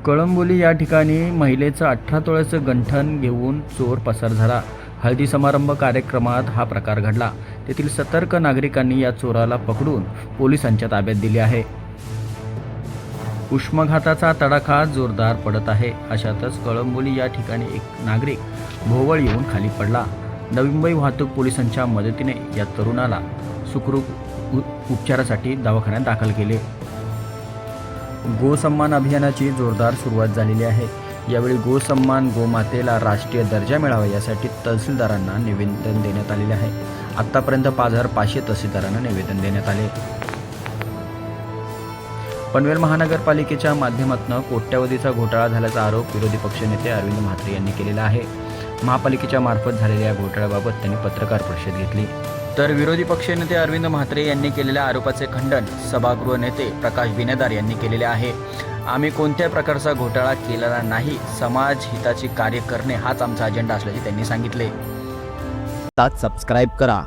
कळंबोली या ठिकाणी महिलेचं 18 तोळ्याचं गंठण घेऊन चोर पसार झाला. हळदी समारंभ कार्यक्रमात हा प्रकार घडला. तेथील सतर्क नागरिकांनी या चोराला पकडून पोलिसांच्या ताब्यात दिले आहे. उष्माघाताचा तडाखा जोरदार पडत आहे. अशातच कळंबोली या ठिकाणी एक नागरिक भोवळ येऊन खाली पडला. नवी मुंबई वाहतूक पोलिसांच्या मदतीने या तरुणाला सुखरूप उपचारासाठी दवाखान्यात दाखल केले. गोसन्मान अभियानाची जोरदार सुरुवात झालेली आहे. यावेळी गोसन्मान गोमातेला राष्ट्रीय दर्जा मिळावा यासाठी तहसीलदारांना निवेदन देण्यात आलेले आहे. आतापर्यंत 5500 तहसीलदारांना निवेदन देण्यात आले. पनवेल महानगरपालिकेच्या माध्यमातून कोट्यावधीचा घोटाळा झाल्याचा आरोप विरोधी पक्षनेते अरविंद म्हात्रे यांनी केलेला आहे. महापालिकेच्या मार्फत झालेल्या या घोटाळ्याबाबत त्यांनी पत्रकार परिषद घेतली. तर विरोधी पक्षनेते अरविंद म्हात्रे यांनी केलेल्या आरोपाचे खंडन सभागृह नेते प्रकाश बिनेदार यांनी केलेले आहे. आम्ही कोणत्या प्रकारचा घोटाळा केलेला नाही, समाज हिताची कार्य करणे हाच आमचा अजेंडा असल्याचे त्यांनी सांगितले. सबस्क्राइब करा